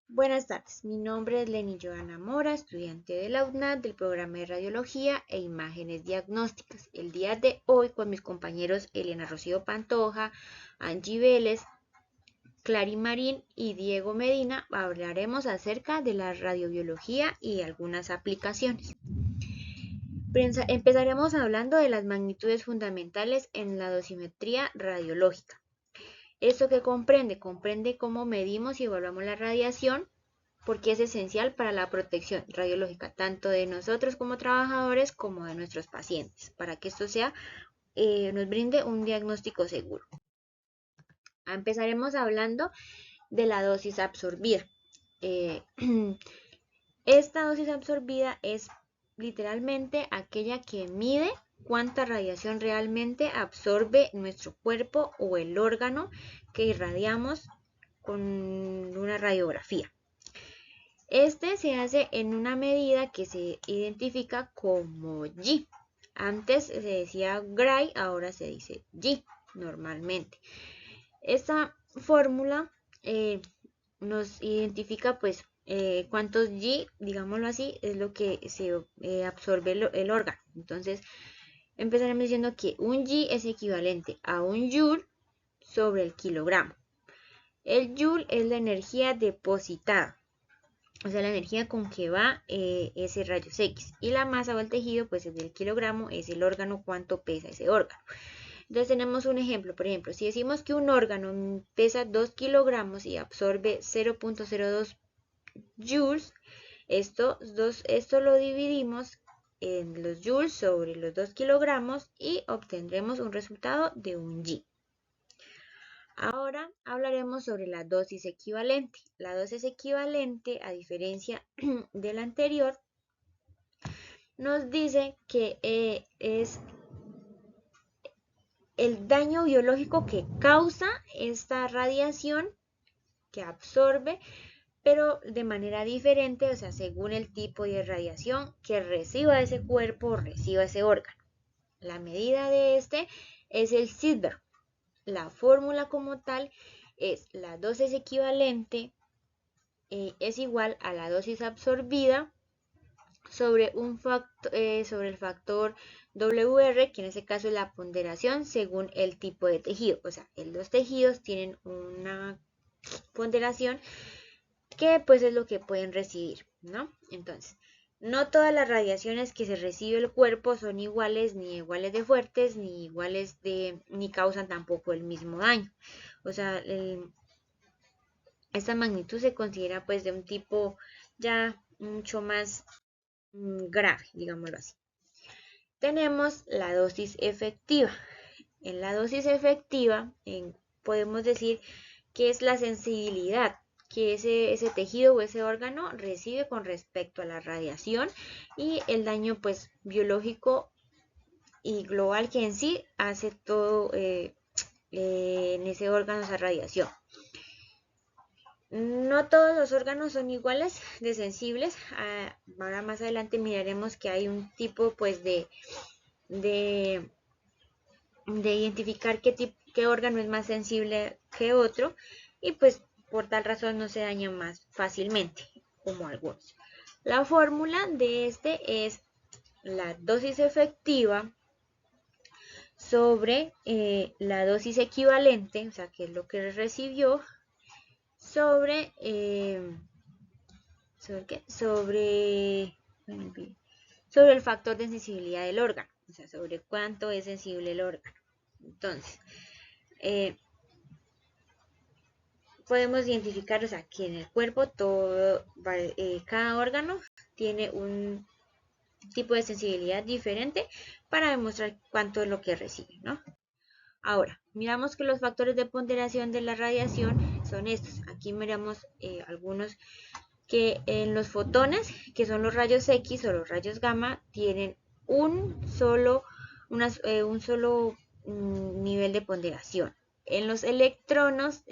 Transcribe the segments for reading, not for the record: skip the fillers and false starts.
Buenas tardes, mi nombre es Lenny Joana Mora, estudiante de la UNAD del programa de Radiología e Imágenes Diagnósticas. El día de hoy con mis compañeros Elena Rocío Pantoja, Angie Vélez, Clary Marín y Diego Medina hablaremos acerca de la radiobiología y algunas aplicaciones. Empezaremos hablando de las magnitudes fundamentales en la dosimetría radiológica. ¿Esto qué comprende? Comprende cómo medimos y evaluamos la radiación, porque es esencial para la protección radiológica, tanto de nosotros como trabajadores como de nuestros pacientes, para que esto nos brinde un diagnóstico seguro. Empezaremos hablando de la dosis absorbida. Esta dosis absorbida es literalmente aquella que mide cuánta radiación realmente absorbe nuestro cuerpo o el órgano que irradiamos con una radiografía. Este se hace en una medida que se identifica como G. Antes se decía Gray, ahora se dice G normalmente. Esta fórmula nos identifica pues cuántos G, digámoslo así, es lo que se absorbe el órgano. Entonces empezaremos diciendo que un G es equivalente a un Joule sobre el kilogramo. El Joule es la energía depositada, o sea, la energía con que va ese rayos X. Y la masa o el tejido, pues es del kilogramo, es el órgano, cuánto pesa ese órgano. Entonces tenemos un ejemplo, por ejemplo, si decimos que un órgano pesa 2 kilogramos y absorbe 0.02 joules, esto lo dividimos en los joules sobre los 2 kilogramos y obtendremos un resultado de un G. Ahora hablaremos sobre la dosis equivalente. La dosis equivalente, a diferencia de la anterior, nos dice que es el daño biológico que causa esta radiación que absorbe, pero de manera diferente, o sea, según el tipo de radiación que reciba ese cuerpo o reciba ese órgano. La medida de este es el Silver. La fórmula como tal es la dosis equivalente es igual a la dosis absorbida sobre el factor WR, que en este caso es la ponderación según el tipo de tejido. O sea, los tejidos tienen una ponderación que pues es lo que pueden recibir, ¿no? Entonces, no todas las radiaciones que se recibe el cuerpo son iguales, ni iguales de fuertes, ni causan tampoco el mismo daño. O sea, esta magnitud se considera pues de un tipo ya mucho más grave, digámoslo así. Tenemos la dosis efectiva. En la dosis efectiva podemos decir que es la sensibilidad que ese tejido o ese órgano recibe con respecto a la radiación y el daño pues biológico y global que en sí hace todo en ese órgano, esa radiación. No todos los órganos son iguales de sensibles. Ahora más adelante miraremos que hay un tipo pues de identificar qué órgano es más sensible que otro y pues por tal razón no se daña más fácilmente como algunos. La fórmula de este es la dosis efectiva sobre la dosis equivalente, o sea, que es lo que recibió, sobre sobre el factor de sensibilidad del órgano, o sea, sobre cuánto es sensible el órgano. Entonces, podemos identificar, o sea, que en el cuerpo cada órgano tiene un tipo de sensibilidad diferente para demostrar cuánto es lo que recibe, ¿no? Ahora, miramos que los factores de ponderación de la radiación son estos. Aquí miramos algunos que en los fotones, que son los rayos X o los rayos gamma, tienen un solo nivel de ponderación. En los electrones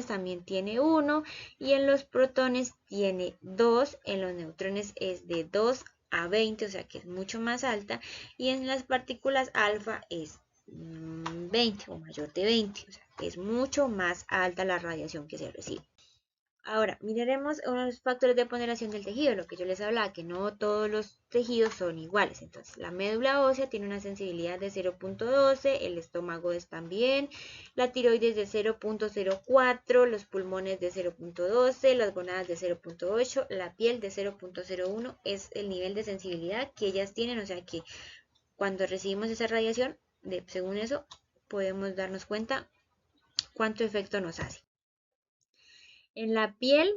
también tiene 1 y en los protones tiene 2, en los neutrones es de 2 a 20, o sea que es mucho más alta, y en las partículas alfa es 20 o mayor de 20, o sea que es mucho más alta la radiación que se recibe. Ahora, miraremos unos factores de ponderación del tejido, lo que yo les hablaba, que no todos los tejidos son iguales. Entonces, la médula ósea tiene una sensibilidad de 0.12, el estómago es también, la tiroides de 0.04, los pulmones de 0.12, las gonadas de 0.8, la piel de 0.01 es el nivel de sensibilidad que ellas tienen, o sea que cuando recibimos esa radiación, según eso, podemos darnos cuenta cuánto efecto nos hace. En la piel,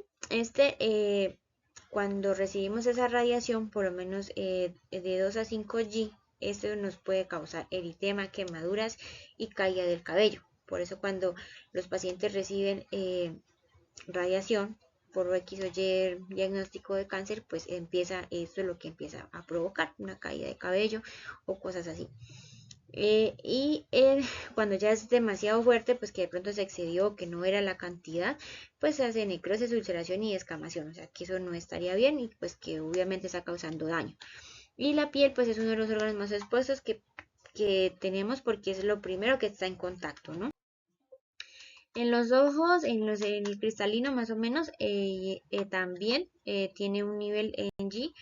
cuando recibimos esa radiación, por lo menos de 2 a 5G, esto nos puede causar eritema, quemaduras y caída del cabello. Por eso cuando los pacientes reciben radiación por X o Y diagnóstico de cáncer, pues esto es lo que empieza a provocar una caída de cabello o cosas así. Cuando ya es demasiado fuerte, pues que de pronto se excedió, que no era la cantidad, pues se hace necrosis, ulceración y descamación, o sea que eso no estaría bien y pues que obviamente está causando daño. Y la piel pues es uno de los órganos más expuestos que tenemos porque es lo primero que está en contacto, ¿no? En los ojos, en el cristalino más o menos, también tiene un nivel en G,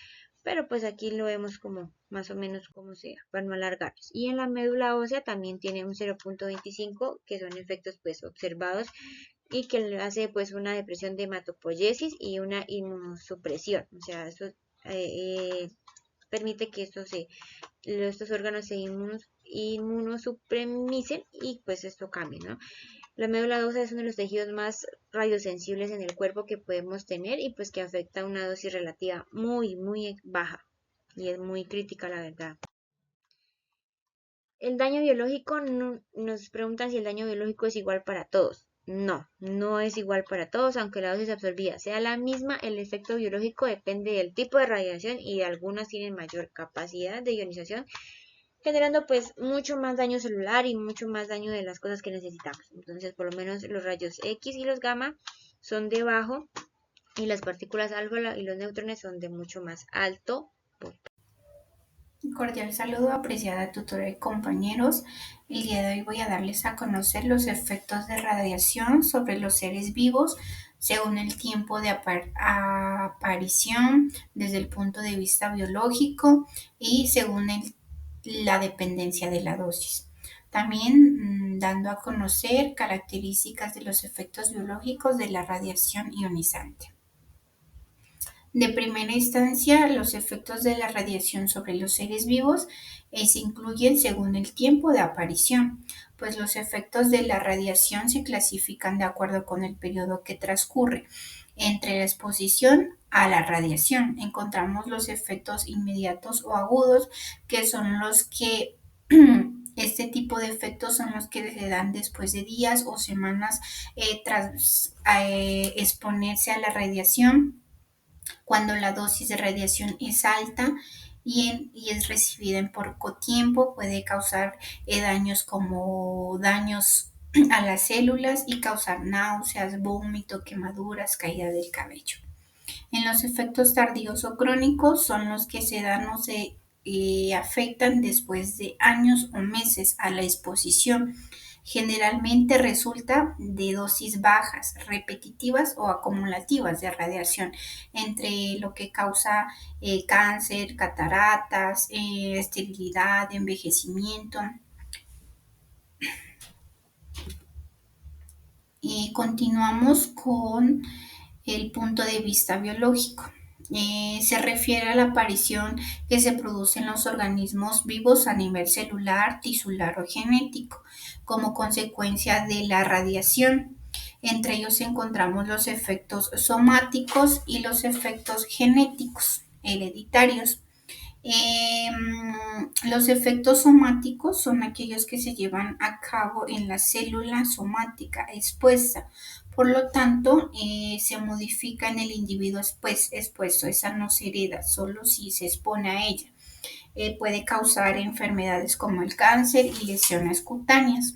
pero pues aquí lo vemos como más o menos como sea, para no alargarnos. Y en la médula ósea también tiene un 0.25, que son efectos pues observados y que le hace pues una depresión de hematopoiesis y una inmunosupresión. O sea, eso permite que estos órganos se inmunosupremicen y pues esto cambie, ¿no? La médula ósea es uno de los tejidos más radiosensibles en el cuerpo que podemos tener y pues que afecta a una dosis relativa muy, muy baja y es muy crítica, la verdad. El daño biológico, nos preguntan si el daño biológico es igual para todos. No, no es igual para todos, aunque la dosis absorbida sea la misma, el efecto biológico depende del tipo de radiación y algunas tienen mayor capacidad de ionización, generando pues mucho más daño celular y mucho más daño de las cosas que necesitamos. Entonces, por lo menos los rayos X y los gamma son de bajo y las partículas alfa y los neutrones son de mucho más alto. Cordial saludo, apreciada tutora y compañeros. El día de hoy voy a darles a conocer los efectos de radiación sobre los seres vivos según el tiempo de aparición desde el punto de vista biológico y según la dependencia de la dosis. También dando a conocer características de los efectos biológicos de la radiación ionizante. De primera instancia, los efectos de la radiación sobre los seres vivos se incluyen según el tiempo de aparición, pues los efectos de la radiación se clasifican de acuerdo con el periodo que transcurre entre la exposición a la radiación. Encontramos los efectos inmediatos o agudos, que son los que este tipo de efectos son los que se dan después de días o semanas tras exponerse a la radiación, cuando la dosis de radiación es alta y es recibida en poco tiempo, puede causar daños como daños a las células y causar náuseas, vómito, quemaduras, caída del cabello. En los efectos tardíos o crónicos son los que se dan o se afectan después de años o meses a la exposición. Generalmente resulta de dosis bajas, repetitivas o acumulativas de radiación, entre lo que causa cáncer, cataratas, esterilidad, envejecimiento. Y continuamos con el punto de vista biológico. Se refiere a la aparición que se produce en los organismos vivos a nivel celular, tisular o genético como consecuencia de la radiación. Entre ellos encontramos los efectos somáticos y los efectos genéticos hereditarios. Los efectos somáticos son aquellos que se llevan a cabo en la célula somática expuesta. Por lo tanto, se modifica en el individuo expuesto. Esa no se hereda, solo si se expone a ella. Puede causar enfermedades como el cáncer y lesiones cutáneas.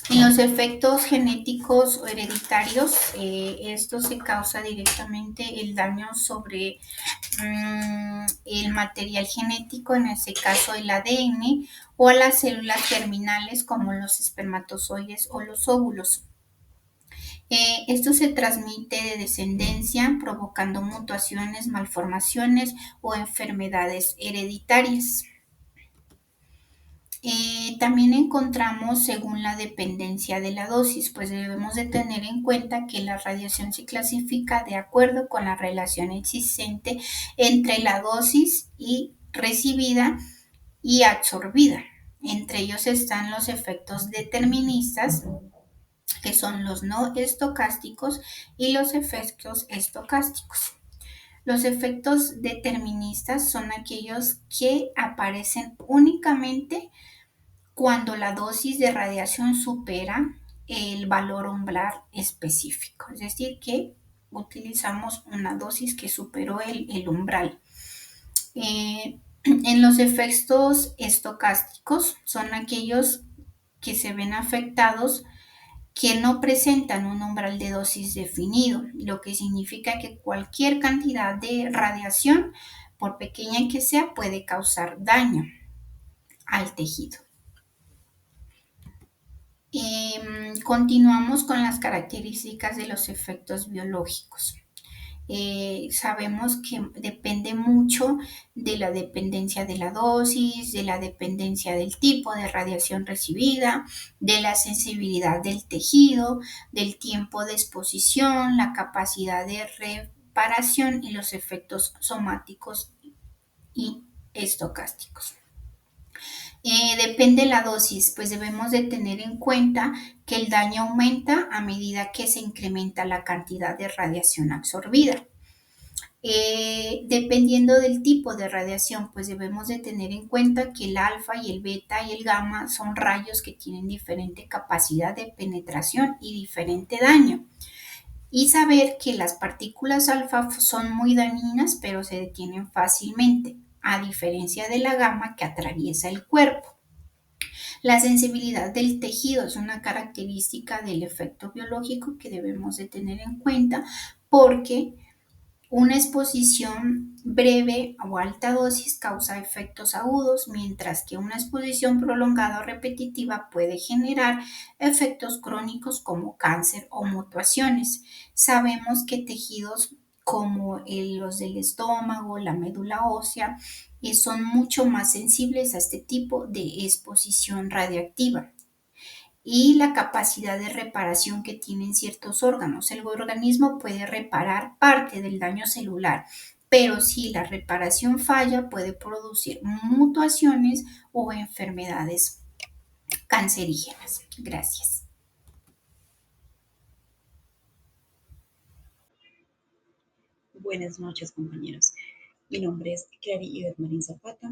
En los efectos genéticos o hereditarios, esto se causa directamente el daño sobre el material genético, en este caso el ADN, o a las células germinales como los espermatozoides o los óvulos. Esto se transmite de descendencia, provocando mutaciones, malformaciones o enfermedades hereditarias. También encontramos según la dependencia de la dosis, pues debemos de tener en cuenta que la radiación se clasifica de acuerdo con la relación existente entre la dosis y recibida y absorbida. Entre ellos están los efectos deterministas, que son los no estocásticos, y los efectos estocásticos. Los efectos deterministas son aquellos que aparecen únicamente cuando la dosis de radiación supera el valor umbral específico, es decir, que utilizamos una dosis que superó el umbral. En los efectos estocásticos son aquellos que se ven afectados que no presentan un umbral de dosis definido, lo que significa que cualquier cantidad de radiación, por pequeña que sea, puede causar daño al tejido. Continuamos con las características de los efectos biológicos. Sabemos que depende mucho de la dependencia de la dosis, de la dependencia del tipo de radiación recibida, de la sensibilidad del tejido, del tiempo de exposición, la capacidad de reparación y los efectos somáticos y estocásticos. Depende la dosis, pues debemos de tener en cuenta que el daño aumenta a medida que se incrementa la cantidad de radiación absorbida. Dependiendo del tipo de radiación, pues debemos de tener en cuenta que el alfa y el beta y el gamma son rayos que tienen diferente capacidad de penetración y diferente daño. Y saber que las partículas alfa son muy dañinas, pero se detienen fácilmente, a diferencia de la gamma que atraviesa el cuerpo. La sensibilidad del tejido es una característica del efecto biológico que debemos de tener en cuenta porque una exposición breve o alta dosis causa efectos agudos, mientras que una exposición prolongada o repetitiva puede generar efectos crónicos como cáncer o mutaciones. Sabemos que tejidos como los del estómago, la médula ósea, son mucho más sensibles a este tipo de exposición radiactiva y la capacidad de reparación que tienen ciertos órganos. El organismo puede reparar parte del daño celular, pero si la reparación falla puede producir mutaciones o enfermedades cancerígenas. Gracias. Buenas noches, compañeros. Mi nombre es Clary Ivette Marín Zapata.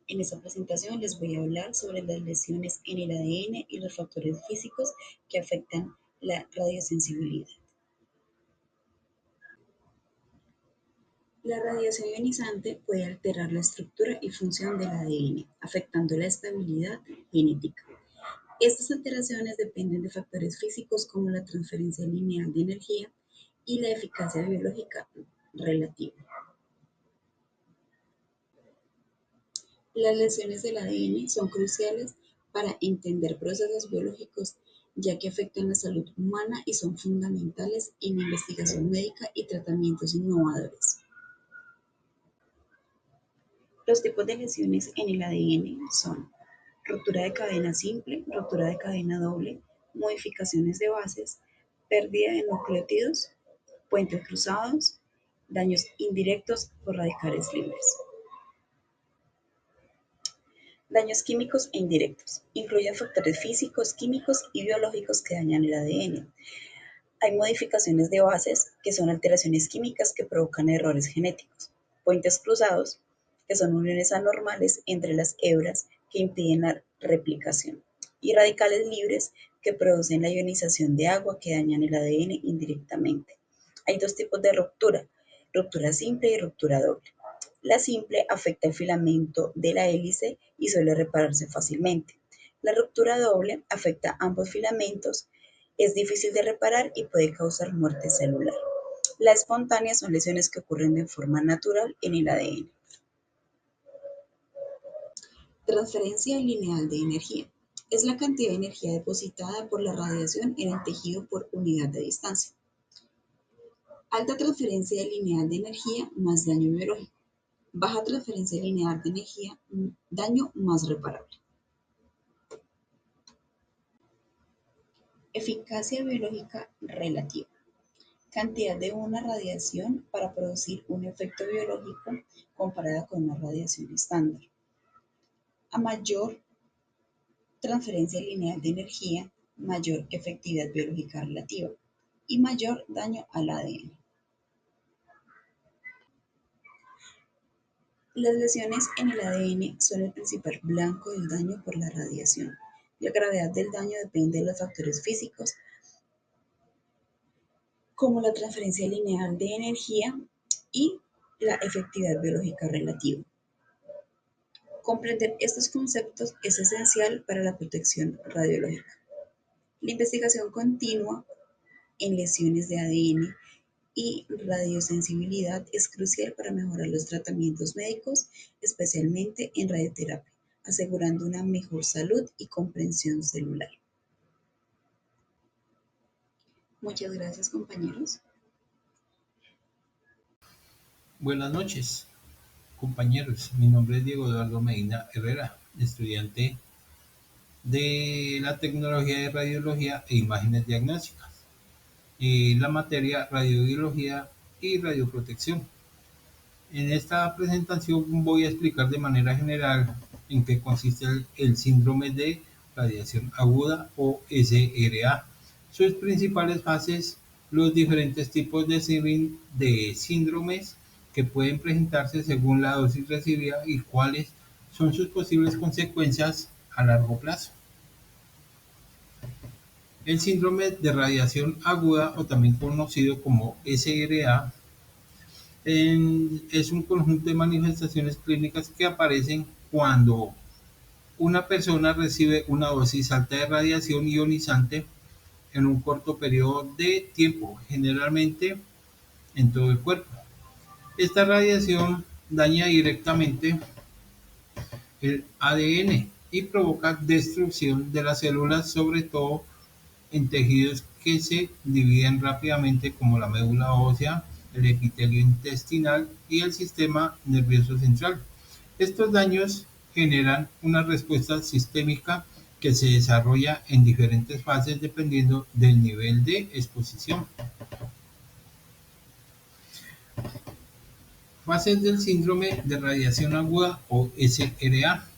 En esta presentación les voy a hablar sobre las lesiones en el ADN y los factores físicos que afectan la radiosensibilidad. La radiación ionizante puede alterar la estructura y función del ADN, afectando la estabilidad genética. Estas alteraciones dependen de factores físicos como la transferencia lineal de energía y la eficacia biológica relativa. Las lesiones del ADN son cruciales para entender procesos biológicos, ya que afectan la salud humana y son fundamentales en la investigación médica y tratamientos innovadores. Los tipos de lesiones en el ADN son ruptura de cadena simple, ruptura de cadena doble, modificaciones de bases, pérdida de nucleótidos, puentes cruzados, daños indirectos por radicales libres. Daños químicos e indirectos. Incluyen factores físicos, químicos y biológicos que dañan el ADN. Hay modificaciones de bases, que son alteraciones químicas que provocan errores genéticos. Puentes cruzados, que son uniones anormales entre las hebras que impiden la replicación. Y radicales libres, que producen la ionización de agua que dañan el ADN indirectamente. Hay dos tipos de ruptura, ruptura simple y ruptura doble. La simple afecta el filamento de la hélice y suele repararse fácilmente. La ruptura doble afecta ambos filamentos, es difícil de reparar y puede causar muerte celular. La espontánea son lesiones que ocurren de forma natural en el ADN. Transferencia lineal de energía. Es la cantidad de energía depositada por la radiación en el tejido por unidad de distancia. Alta transferencia lineal de energía más daño biológico. Baja transferencia lineal de energía, daño más reparable. Eficacia biológica relativa. Cantidad de una radiación para producir un efecto biológico comparada con una radiación estándar. A mayor transferencia lineal de energía, mayor efectividad biológica relativa y mayor daño al ADN. Las lesiones en el ADN son el principal blanco del daño por la radiación. La gravedad del daño depende de los factores físicos, como la transferencia lineal de energía y la efectividad biológica relativa. Comprender estos conceptos es esencial para la protección radiológica. La investigación continua en lesiones de ADN y radiosensibilidad es crucial para mejorar los tratamientos médicos, especialmente en radioterapia, asegurando una mejor salud y comprensión celular. Muchas gracias, compañeros. Buenas noches, compañeros. Mi nombre es Diego Eduardo Medina Herrera, estudiante de la tecnología de radiología e imágenes diagnósticas, y la materia radiobiología y radioprotección. En esta presentación voy a explicar de manera general en qué consiste el síndrome de radiación aguda o SRA, sus principales fases, los diferentes tipos de síndromes que pueden presentarse según la dosis recibida y cuáles son sus posibles consecuencias a largo plazo. El síndrome de radiación aguda, o también conocido como SRA, es un conjunto de manifestaciones clínicas que aparecen cuando una persona recibe una dosis alta de radiación ionizante en un corto periodo de tiempo, generalmente en todo el cuerpo. Esta radiación daña directamente el ADN y provoca destrucción de las células, sobre todo en tejidos que se dividen rápidamente, como la médula ósea, el epitelio intestinal y el sistema nervioso central. Estos daños generan una respuesta sistémica que se desarrolla en diferentes fases dependiendo del nivel de exposición. Fases del síndrome de radiación aguda o SRA.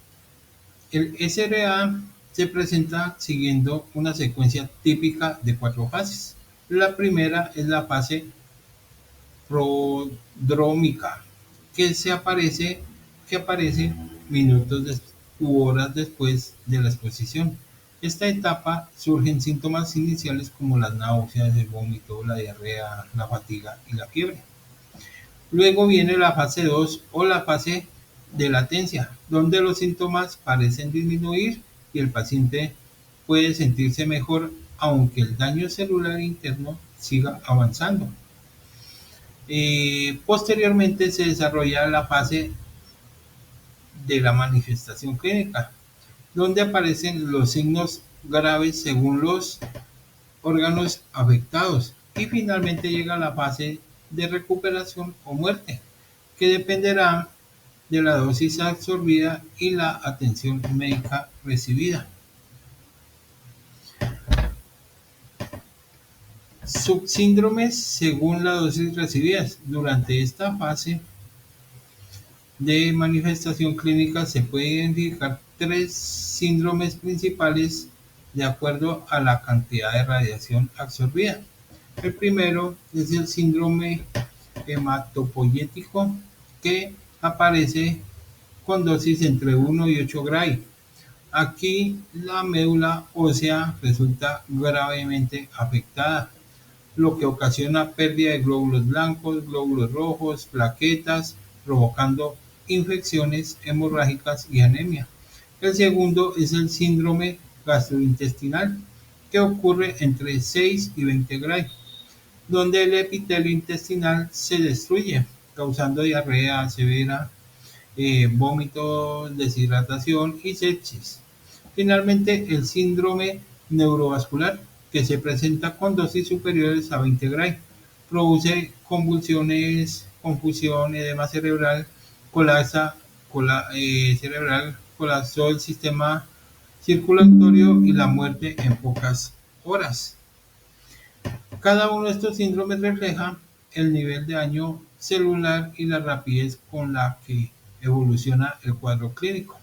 El SRA se presenta siguiendo una secuencia típica de 4 fases. La primera es la fase prodrómica, que aparece minutos u horas después de la exposición. Esta etapa surgen síntomas iniciales como las náuseas, el vómito, la diarrea, la fatiga y la fiebre. Luego viene la fase 2 o la fase de latencia, donde los síntomas parecen disminuir y el paciente puede sentirse mejor, aunque el daño celular interno siga avanzando. Posteriormente se desarrolla la fase de la manifestación clínica, donde aparecen los signos graves según los órganos afectados, y finalmente llega la fase de recuperación o muerte, que dependerá de la dosis absorbida y la atención médica recibida. Subsíndromes según la dosis recibida. Durante esta fase de manifestación clínica se puede identificar 3 síndromes principales de acuerdo a la cantidad de radiación absorbida. El primero es el síndrome hematopoyético, que aparece con dosis entre 1 y 8 Gray. Aquí la médula ósea resulta gravemente afectada, lo que ocasiona pérdida de glóbulos blancos, glóbulos rojos, plaquetas, provocando infecciones hemorrágicas y anemia. El segundo es el síndrome gastrointestinal, que ocurre entre 6 y 20 Gray, donde el epitelio intestinal se destruye, causando diarrea severa, vómitos, deshidratación y sepsis. Finalmente, el síndrome neurovascular, que se presenta con dosis superiores a 20 Gray, produce convulsiones, confusión, edema cerebral, cerebral, colapso del sistema circulatorio y la muerte en pocas horas. Cada uno de estos síndromes refleja el nivel de daño celular y la rapidez con la que evoluciona el cuadro clínico.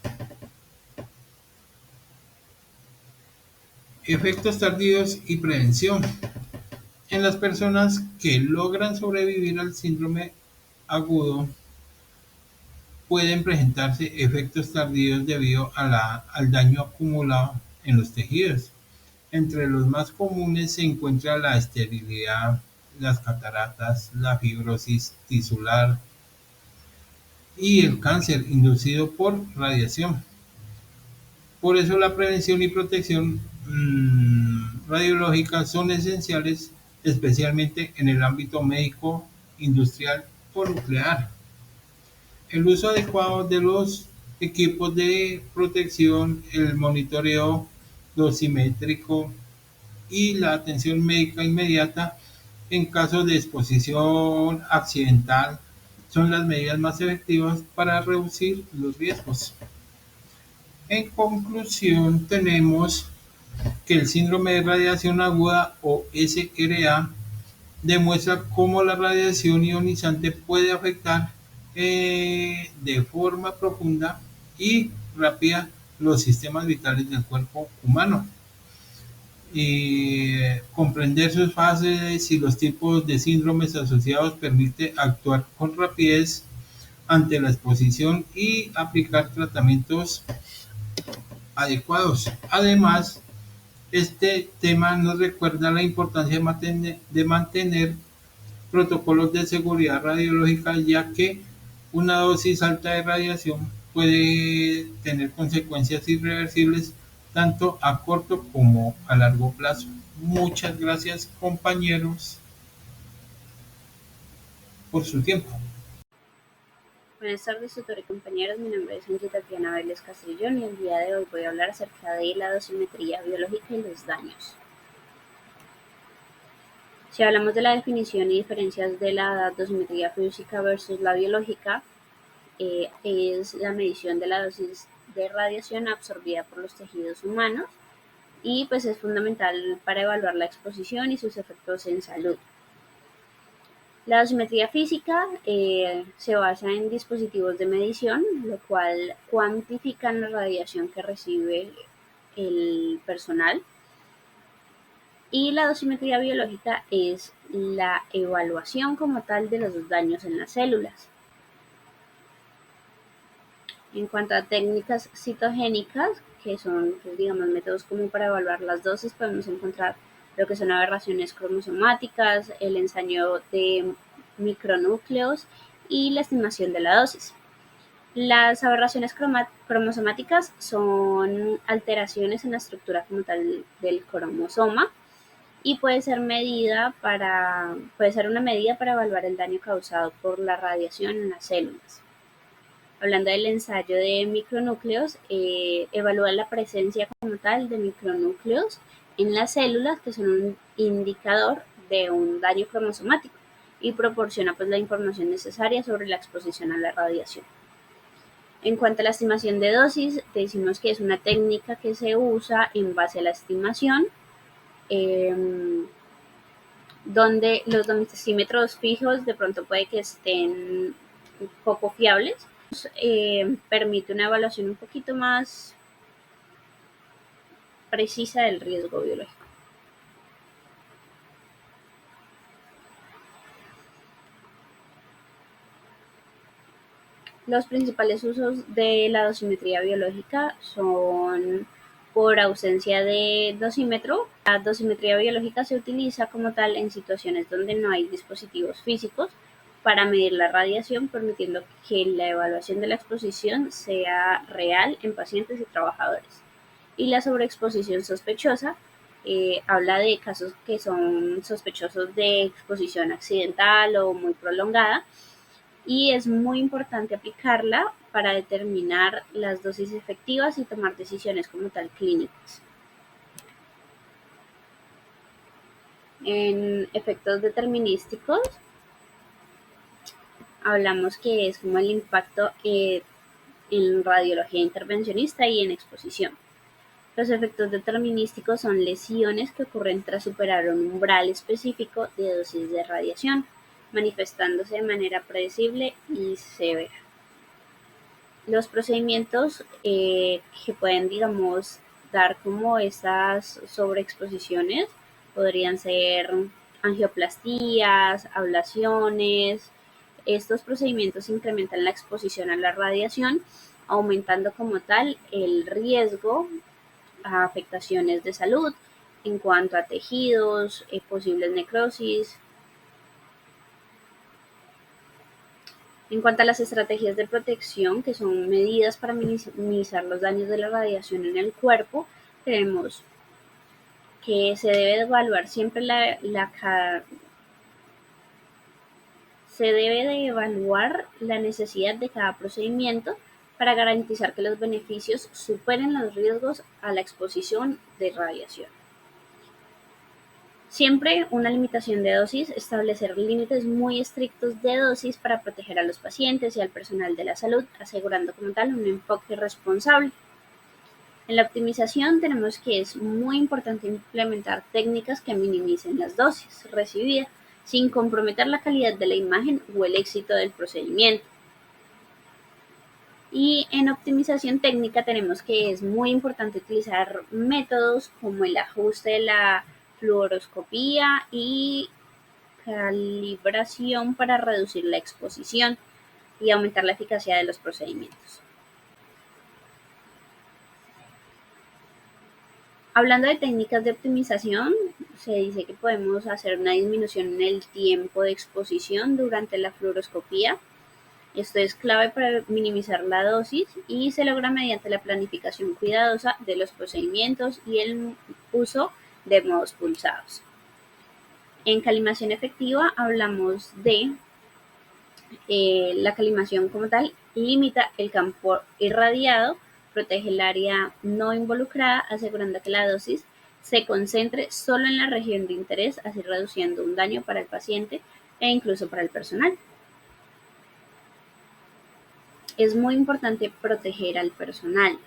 Efectos tardíos y prevención. En las personas que logran sobrevivir al síndrome agudo, pueden presentarse efectos tardíos debido al daño acumulado en los tejidos. Entre los más comunes se encuentra la esterilidad, las cataratas, la fibrosis tisular y el cáncer inducido por radiación. Por eso la prevención y protección radiológica son esenciales, especialmente en el ámbito médico, industrial o nuclear. El uso adecuado de los equipos de protección, el monitoreo dosimétrico y la atención médica inmediata en caso de exposición accidental son las medidas más efectivas para reducir los riesgos. En conclusión, tenemos que el síndrome de radiación aguda o SRA demuestra cómo la radiación ionizante puede afectar de forma profunda y rápida los sistemas vitales del cuerpo humano. Comprender sus fases y los tipos de síndromes asociados permite actuar con rapidez ante la exposición y aplicar tratamientos adecuados. Además, este tema nos recuerda la importancia de mantener protocolos de seguridad radiológica, ya que una dosis alta de radiación puede tener consecuencias irreversibles tanto a corto como a largo plazo. Muchas gracias, compañeros, por su tiempo. Buenas tardes, tutor y compañeros. Mi nombre es Angie Tatiana Vélez Castrillón y el día de hoy voy a hablar acerca de la dosimetría biológica y los daños. Si hablamos de la definición y diferencias de la dosimetría física versus la biológica, es la medición de la dosis de radiación absorbida por los tejidos humanos y pues es fundamental para evaluar la exposición y sus efectos en salud. La dosimetría física se basa en dispositivos de medición, lo cual cuantifican la radiación que recibe el personal. Y la dosimetría biológica es la evaluación como tal de los daños en las células. En cuanto a técnicas citogénicas, que son, pues, digamos, métodos como para evaluar las dosis, podemos encontrar lo que son aberraciones cromosomáticas, el ensayo de micronúcleos y la estimación de la dosis. Las aberraciones cromosomáticas son alteraciones en la estructura como tal del cromosoma y puede ser una medida para evaluar el daño causado por la radiación en las células. Hablando del ensayo de micronúcleos, evalúa la presencia como tal de micronúcleos en las células, que son un indicador de un daño cromosomático y proporciona pues la información necesaria sobre la exposición a la radiación. En cuanto a la estimación de dosis, decimos que es una técnica que se usa en base a la estimación, donde los dosímetros fijos de pronto puede que estén un poco fiables. Permite una evaluación un poquito más precisa del riesgo biológico. Los principales usos de la dosimetría biológica son por ausencia de dosímetro. La dosimetría biológica se utiliza como tal en situaciones donde no hay dispositivos físicos para medir la radiación, permitiendo que la evaluación de la exposición sea real en pacientes y trabajadores. Y la sobreexposición sospechosa habla de casos que son sospechosos de exposición accidental o muy prolongada, y es muy importante aplicarla para determinar las dosis efectivas y tomar decisiones como tal clínicas. En efectos determinísticos, hablamos que es como el impacto en radiología intervencionista y en exposición. Los efectos determinísticos son lesiones que ocurren tras superar un umbral específico de dosis de radiación, manifestándose de manera predecible y severa. Los procedimientos que pueden, digamos, dar como estas sobreexposiciones podrían ser angioplastías, ablaciones. Estos procedimientos incrementan la exposición a la radiación, aumentando como tal el riesgo a afectaciones de salud en cuanto a tejidos, posibles necrosis. En cuanto a las estrategias de protección, que son medidas para minimizar los daños de la radiación en el cuerpo, tenemos que se debe evaluar siempre se debe de evaluar la necesidad de cada procedimiento para garantizar que los beneficios superen los riesgos a la exposición de radiación. Siempre una limitación de dosis, establecer límites muy estrictos de dosis para proteger a los pacientes y al personal de la salud, asegurando como tal un enfoque responsable. En la optimización tenemos que es muy importante implementar técnicas que minimicen las dosis recibidas sin comprometer la calidad de la imagen o el éxito del procedimiento. Y en optimización técnica tenemos que es muy importante utilizar métodos como el ajuste de la fluoroscopía y calibración para reducir la exposición y aumentar la eficacia de los procedimientos. Hablando de técnicas de optimización, se dice que podemos hacer una disminución en el tiempo de exposición durante la fluoroscopía. Esto es clave para minimizar la dosis y se logra mediante la planificación cuidadosa de los procedimientos y el uso de modos pulsados. En calibración efectiva hablamos de la calibración como tal, limita el campo irradiado, protege el área no involucrada, asegurando que la dosis se concentre solo en la región de interés, así reduciendo un daño para el paciente e incluso para el personal. Es muy importante proteger al personal.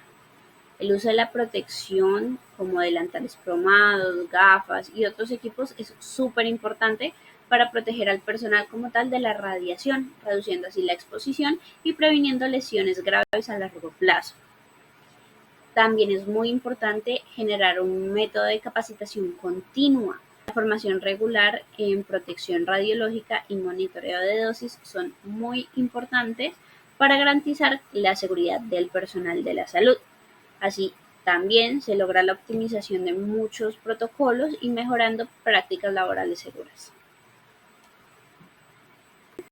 El uso de la protección como delantales cromados, gafas y otros equipos es súper importante para proteger al personal como tal de la radiación, reduciendo así la exposición y previniendo lesiones graves a largo plazo. También es muy importante generar un método de capacitación continua. La formación regular en protección radiológica y monitoreo de dosis son muy importantes para garantizar la seguridad del personal de la salud. Así, también se logra la optimización de muchos protocolos y mejorando prácticas laborales seguras.